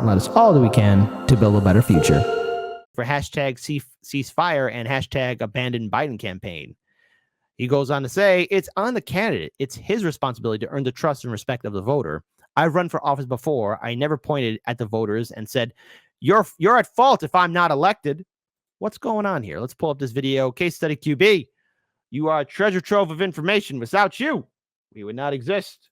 and let us all do we can to build a better future. For hashtag ceasefire and hashtag abandon Biden campaign. He goes on to say, it's on the candidate. It's his responsibility to earn the trust and respect of the voter. I've run for office before. I never pointed at the voters and said, you're at fault if I'm not elected. What's going on here? Let's pull up this video. Case study QB. You are a treasure trove of information. Without you, we would not exist.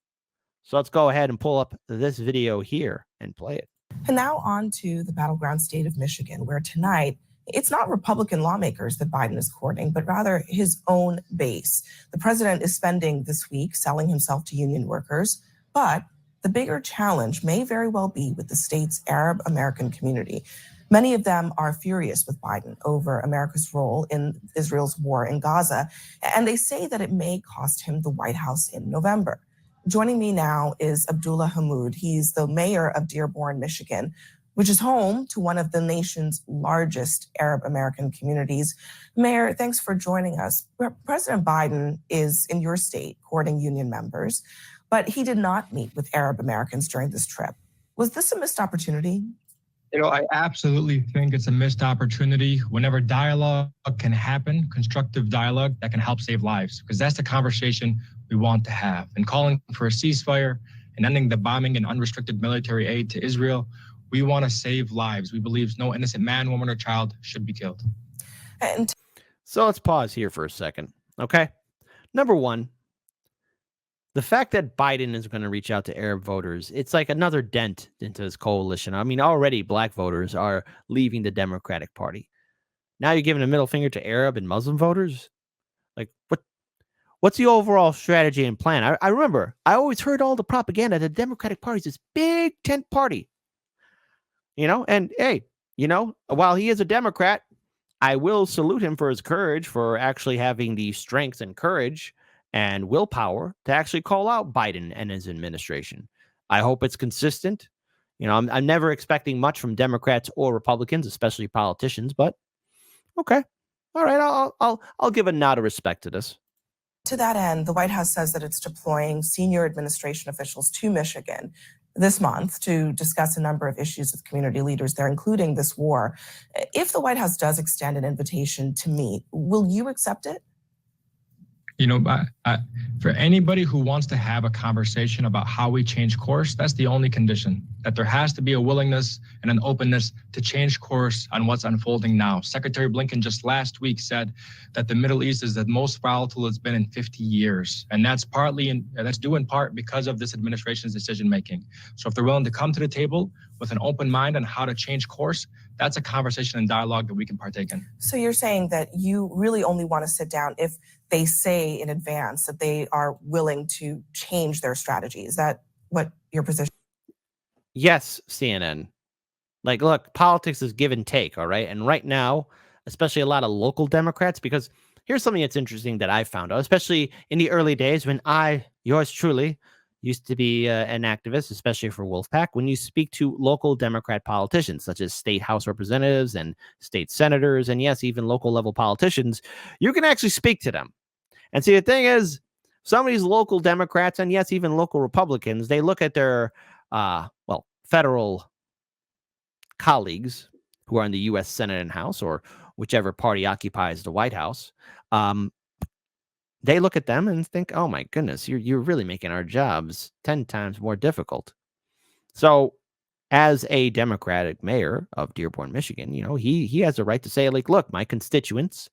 So let's go ahead and pull up this video here and play it. And now on to the battleground state of Michigan, where tonight, it's not Republican lawmakers that Biden is courting, but rather his own base. The president is spending this week selling himself to union workers, but the bigger challenge may very well be with the state's Arab American community. Many of them are furious with Biden over America's role in Israel's war in Gaza, and they say that it may cost him the White House in November. Joining me now is Abdullah Hammoud. He's the mayor of Dearborn, Michigan, which is home to one of the nation's largest Arab American communities. Mayor, thanks for joining us. President Biden is in your state courting union members, but he did not meet with Arab Americans during this trip. Was this a missed opportunity? I absolutely think it's a missed opportunity. Whenever dialogue can happen, constructive dialogue that can help save lives, because that's the conversation we want to have. And calling for a ceasefire and ending the bombing and unrestricted military aid to Israel, we want to save lives. We believe no innocent man, woman, or child should be killed. So let's pause here for a second, okay? Number one, the fact that Biden is going to reach out to Arab voters, it's like another dent into his coalition. I mean, already black voters are leaving the Democratic Party. Now you're giving a middle finger to Arab and Muslim voters? Like, what's the overall strategy and plan? I remember, I always heard all the propaganda that the Democratic Party is this big tent party. And hey, while he is a Democrat, I will salute him for his courage, for actually having the strength and courage and willpower to actually call out Biden and his administration. I hope it's consistent. I'm never expecting much from Democrats or Republicans, especially politicians, but okay. All right, I'll give a nod of respect to this. To that end, the White House says that it's deploying senior administration officials to Michigan this month to discuss a number of issues with community leaders there, including this war. If the White House does extend an invitation to meet, will you accept it? For anybody who wants to have a conversation about how we change course, that's the only condition, that there has to be a willingness and an openness to change course on what's unfolding now. Secretary Blinken just last week said that the Middle East is the most volatile it's been in 50 years. And that's due in part because of this administration's decision making. So if they're willing to come to the table with an open mind on how to change course, that's a conversation and dialogue that we can partake in. So you're saying that you really only want to sit down if they say in advance that they are willing to change their strategy. Is that what your position? Yes, CNN. Like, look, politics is give and take, all right? And right now, especially a lot of local Democrats, because here's something that's interesting that I found out, especially in the early days when yours truly, used to be an activist, especially for Wolfpack. When you speak to local Democrat politicians, such as state House representatives and state senators, and yes, even local level politicians, you can actually speak to them. And see, the thing is, some of these local Democrats, and yes, even local Republicans, they look at their, federal colleagues who are in the U.S. Senate and House, or whichever party occupies the White House. They look at them and think, oh my goodness, you're really making our jobs 10 times more difficult. So as a Democratic mayor of Dearborn, Michigan, he has a right to say, like, look, my constituents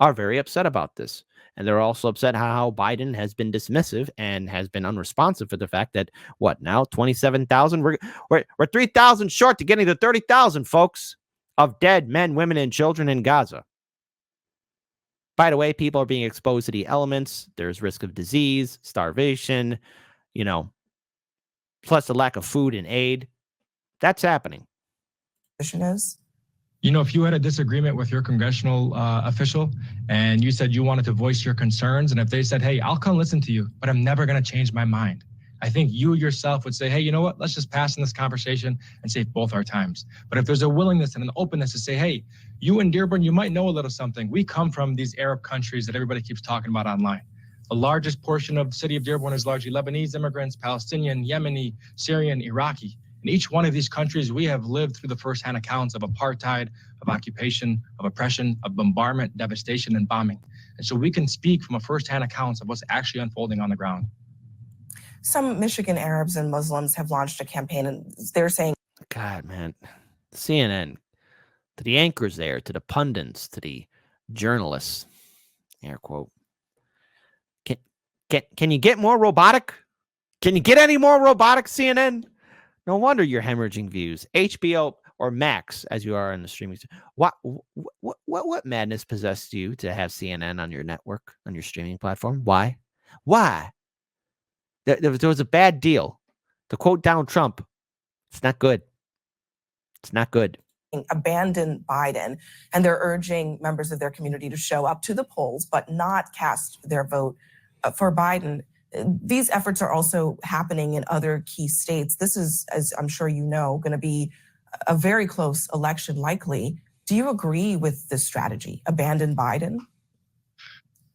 are very upset about this. And they're also upset how Biden has been dismissive and has been unresponsive for the fact that, now 27,000, we're 3,000 short to getting to 30,000, folks, of dead men, women, and children in Gaza. By the way, people are being exposed to the elements. There's risk of disease, starvation, plus the lack of food and aid. That's happening. If you had a disagreement with your congressional official and you said you wanted to voice your concerns, and if they said, hey, I'll come listen to you, but I'm never going to change my mind, I think you yourself would say, hey, you know what? Let's just pass in this conversation and save both our times. But if there's a willingness and an openness to say, hey, you in Dearborn, you might know a little something. We come from these Arab countries that everybody keeps talking about online. The largest portion of the city of Dearborn is largely Lebanese immigrants, Palestinian, Yemeni, Syrian, Iraqi. And In each one of these countries, we have lived through the firsthand accounts of apartheid, of occupation, of oppression, of bombardment, devastation, and bombing. And so we can speak from a firsthand accounts of what's actually unfolding on the ground. Some Michigan Arabs and Muslims have launched a campaign, and they're saying, God, man, CNN, to the anchors there, to the pundits, to the journalists, air quote, can you get more robotic? Can you get any more robotic, CNN? No wonder you're hemorrhaging views. HBO or Max, as you are in the streaming. What madness possessed you to have CNN on your network, on your streaming platform? Why? There was a bad deal. To quote Donald Trump, it's not good. It's not good. Abandon Biden, and they're urging members of their community to show up to the polls but not cast their vote for Biden. These efforts are also happening in other key states. This is, as I'm sure you know, going to be a very close election likely. Do you agree with this strategy, abandon Biden?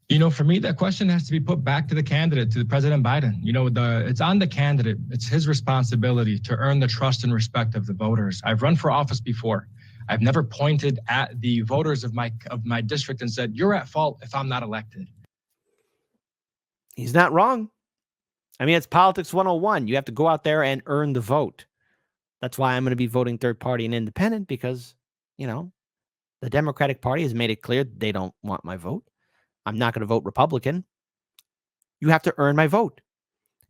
You know, for me, that question has to be put back to the candidate, to President Biden. You know, it's on the candidate. It's his responsibility to earn the trust and respect of the voters. I've run for office before. I've never pointed at the voters of my district and said, you're at fault if I'm not elected. He's not wrong. I mean, it's politics 101. You have to go out there and earn the vote. That's why I'm going to be voting third party and independent, because, you know, the Democratic Party has made it clear they don't want my vote. I'm not going to vote Republican. You have to earn my vote.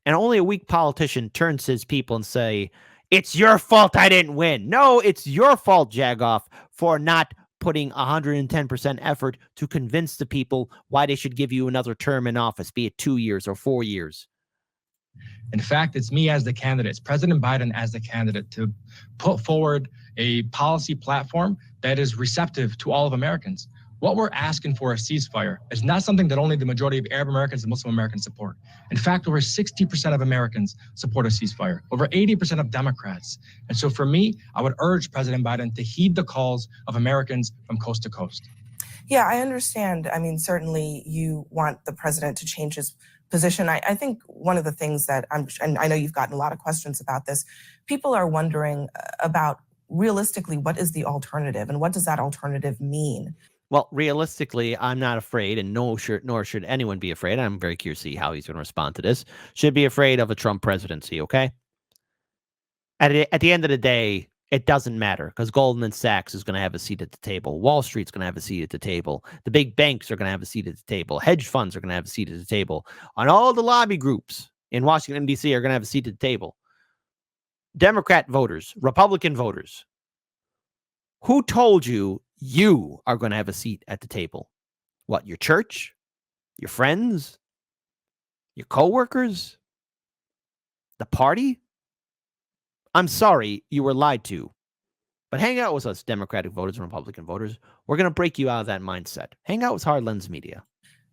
And only a weak politician turns to his people and say, it's your fault I didn't win. No, it's your fault, Jagoff, for not putting 110% effort to convince the people why they should give you another term in office, be it 2 years or 4 years. In fact, it's me as the candidate, it's President Biden as the candidate to put forward a policy platform that is receptive to all of Americans. What we're asking for, a ceasefire, is not something that only the majority of Arab Americans and Muslim Americans support. In fact, over 60% of Americans support a ceasefire, over 80% of Democrats. And so for me, I would urge President Biden to heed the calls of Americans from coast to coast. Yeah, I understand. I mean, certainly you want the president to change his position. I think one of the things that and I know you've gotten a lot of questions about this, people are wondering about realistically, what is the alternative and what does that alternative mean? Well, realistically, I'm not afraid, and nor should anyone be afraid. I'm very curious to see how he's going to respond to this. Should be afraid of a Trump presidency, okay? At the end of the day, it doesn't matter, because Goldman Sachs is going to have a seat at the table. Wall Street's going to have a seat at the table. The big banks are going to have a seat at the table. Hedge funds are going to have a seat at the table. And all the lobby groups in Washington, D.C. are going to have a seat at the table. Democrat voters, Republican voters, who told you you are going to have a seat at the table? What, your church? Your friends? Your coworkers? The party? I'm sorry, you were lied to. But hang out with us, Democratic voters and Republican voters. We're going to break you out of that mindset. Hang out with Hard Lens Media.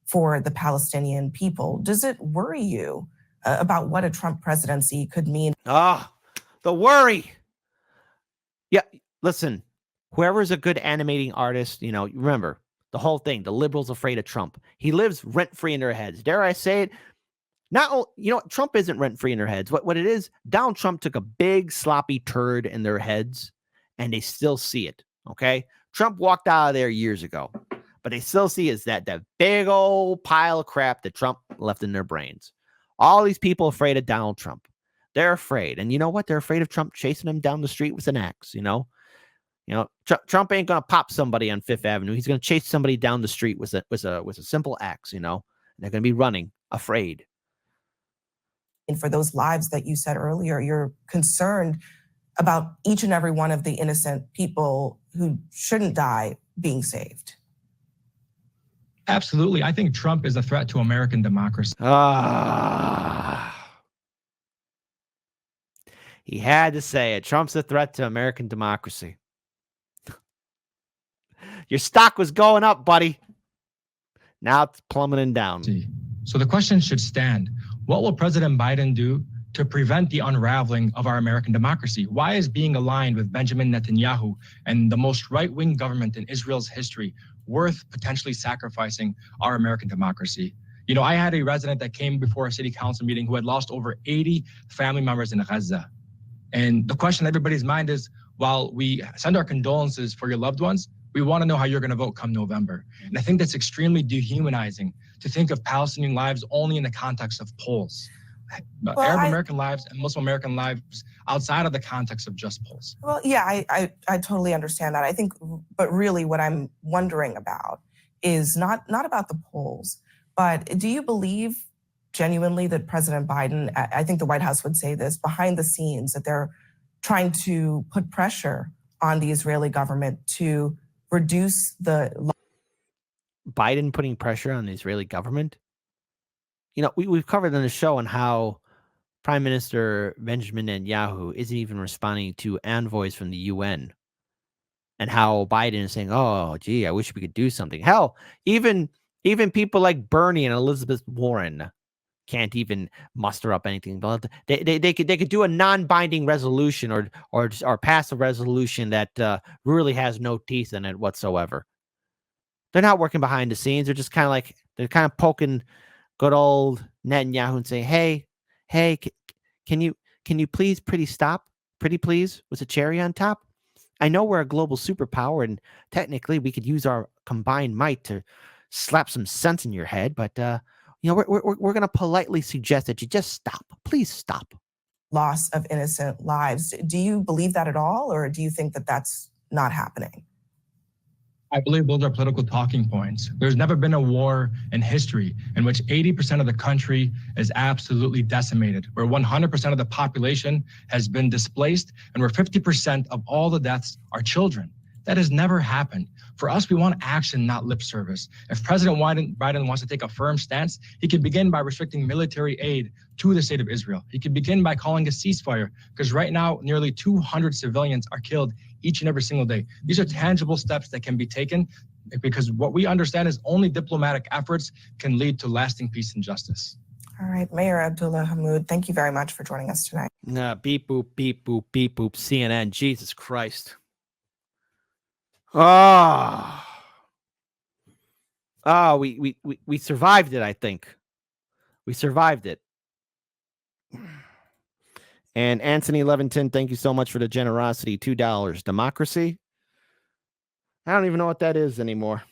For the Palestinian people, does it worry you about what a Trump presidency could mean? The worry. Yeah, listen, whoever's a good animating artist, you know, remember the whole thing, the liberals afraid of Trump. He lives rent-free in their heads. Dare I say it? You know what? Trump isn't rent-free in their heads. What it is, Donald Trump took a big sloppy turd in their heads, and they still see it, okay? Trump walked out of there years ago, but they still see is that big old pile of crap that Trump left in their brains. All these people afraid of Donald Trump. They're afraid. And you know what? They're afraid of Trump chasing them down the street with an axe, you know? Trump ain't going to pop somebody on Fifth Avenue. He's going to chase somebody down the street with a simple axe, you know? And they're going to be running, afraid. And for those lives that you said earlier, you're concerned about each and every one of the innocent people who shouldn't die being saved. Absolutely. I think Trump is a threat to American democracy. He had to say it. Trump's a threat to American democracy. Your stock was going up, buddy. Now it's plummeting down. So the question should stand. What will President Biden do to prevent the unraveling of our American democracy? Why is being aligned with Benjamin Netanyahu and the most right-wing government in Israel's history worth potentially sacrificing our American democracy? You know, I had a resident that came before a city council meeting who had lost over 80 family members in Gaza. And the question in everybody's mind is, while we send our condolences for your loved ones, we want to know how you're going to vote come November. And I think that's extremely dehumanizing to think of Palestinian lives only in the context of polls. Arab American lives and Muslim American lives outside of the context of just polls. Well, yeah, I totally understand that. I think, but really what I'm wondering about is not about the polls, but do you believe genuinely that President Biden, I think the White House would say this, behind the scenes, that they're trying to put pressure on the Israeli government to reduce the... Biden putting pressure on the Israeli government? You know, we've covered on the show on how Prime Minister Benjamin Netanyahu isn't even responding to envoys from the UN, and how Biden is saying, "Oh, gee, I wish we could do something." Hell, even people like Bernie and Elizabeth Warren can't even muster up anything. But they could do a non-binding resolution or pass a resolution that really has no teeth in it whatsoever. They're not working behind the scenes. They're just kind of poking good old Netanyahu and saying, hey, can you please pretty please, with a cherry on top? I know we're a global superpower, and technically we could use our combined might to slap some sense in your head, but we're going to politely suggest that you just stop. Please stop. Loss of innocent lives. Do you believe that at all, or do you think that that's not happening? I believe those are political talking points. There's never been a war in history in which 80% of the country is absolutely decimated, where 100% of the population has been displaced, and where 50% of all the deaths are children. That has never happened. For us, we want action, not lip service. If President Biden wants to take a firm stance, he could begin by restricting military aid to the state of Israel. He could begin by calling a ceasefire, because right now, nearly 200 civilians are killed each and every single day. These are tangible steps that can be taken, because what we understand is only diplomatic efforts can lead to lasting peace and justice. All right, Mayor Abdullah Hammoud, thank you very much for joining us tonight. Beep, boop, beep, boop, beep, boop, CNN. Jesus Christ. We survived it, I think. We survived it. And Anthony Leventon, thank you so much for the generosity. $2. Democracy? I don't even know what that is anymore.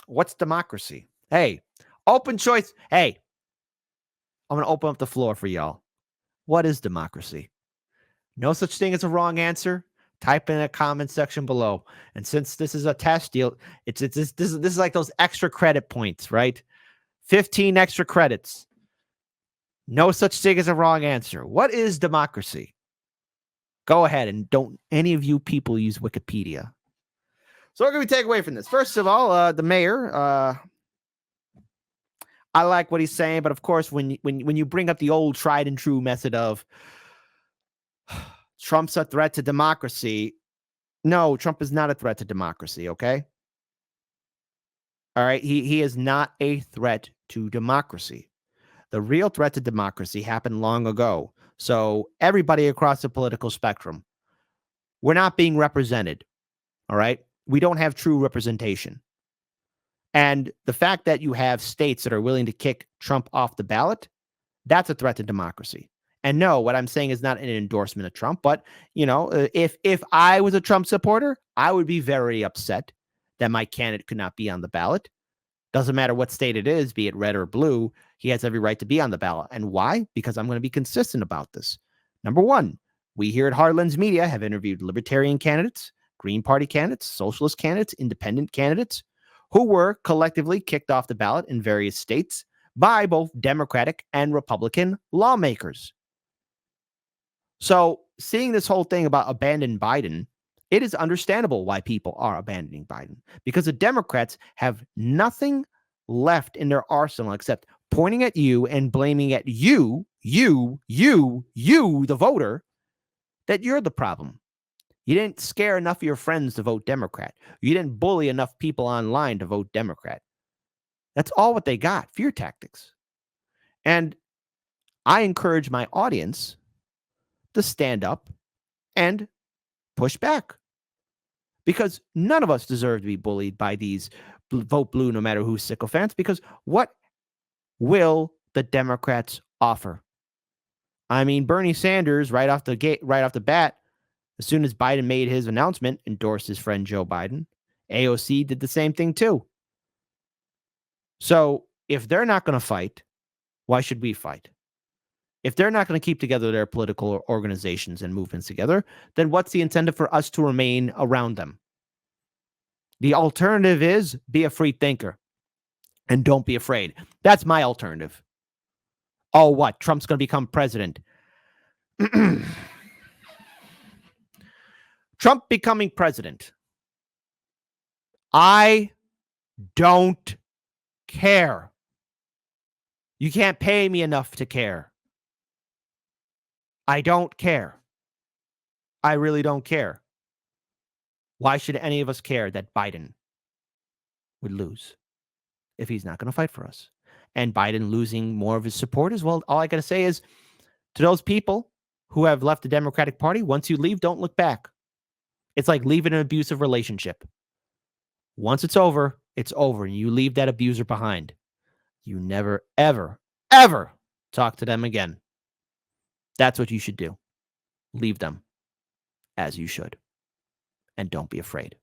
What's democracy? Hey, open choice. Hey, I'm going to open up the floor for y'all. What is democracy? No such thing as a wrong answer. Type in a comment section below. And since this is a test deal, this is like those extra credit points, right? 15 extra credits. No such thing as a wrong answer. What is democracy? Go ahead, and don't any of you people use Wikipedia. So what can we take away from this? First of all, the mayor, I like what he's saying, but of course, when you bring up the old tried and true method of Trump's a threat to democracy, no, Trump is not a threat to democracy, okay? All right, he is not a threat to democracy. The real threat to democracy happened long ago. So everybody across the political spectrum, we're not being represented, all right? We don't have true representation. And the fact that you have states that are willing to kick Trump off the ballot, that's a threat to democracy. And no, what I'm saying is not an endorsement of Trump, but, if I was a Trump supporter, I would be very upset that my candidate could not be on the ballot. Doesn't matter what state it is, be it red or blue, he has every right to be on the ballot. And why? Because I'm going to be consistent about this. Number one, we here at Heartlands Media have interviewed libertarian candidates, Green Party candidates, socialist candidates, independent candidates, who were collectively kicked off the ballot in various states by both Democratic and Republican lawmakers. So seeing this whole thing about abandon Biden, it is understandable why people are abandoning Biden, because the Democrats have nothing left in their arsenal except pointing at you and blaming at you, the voter, that you're the problem. You didn't scare enough of your friends to vote Democrat. You didn't bully enough people online to vote Democrat. That's all what they got, fear tactics. And I encourage my audience to stand up and push back, because none of us deserve to be bullied by these vote blue no matter who's sycophants, because what will the Democrats offer? I mean, Bernie Sanders, right off the bat, as soon as Biden made his announcement, endorsed his friend Joe Biden. AOC did the same thing too. So if they're not going to fight, why should we fight? If they're not going to keep together their political organizations and movements together, then what's the incentive for us to remain around them? The alternative is be a free thinker and don't be afraid. That's my alternative. Oh, what? Trump's going to become president. Trump becoming president. I don't care. You can't pay me enough to care. I don't care. I really don't care. Why should any of us care that Biden would lose if he's not going to fight for us? And Biden losing more of his support as well. All I got to say is to those people who have left the Democratic Party, once you leave, don't look back. It's like leaving an abusive relationship. Once it's over, and you leave that abuser behind. You never, ever, ever talk to them again. That's what you should do. Leave them as you should. And don't be afraid.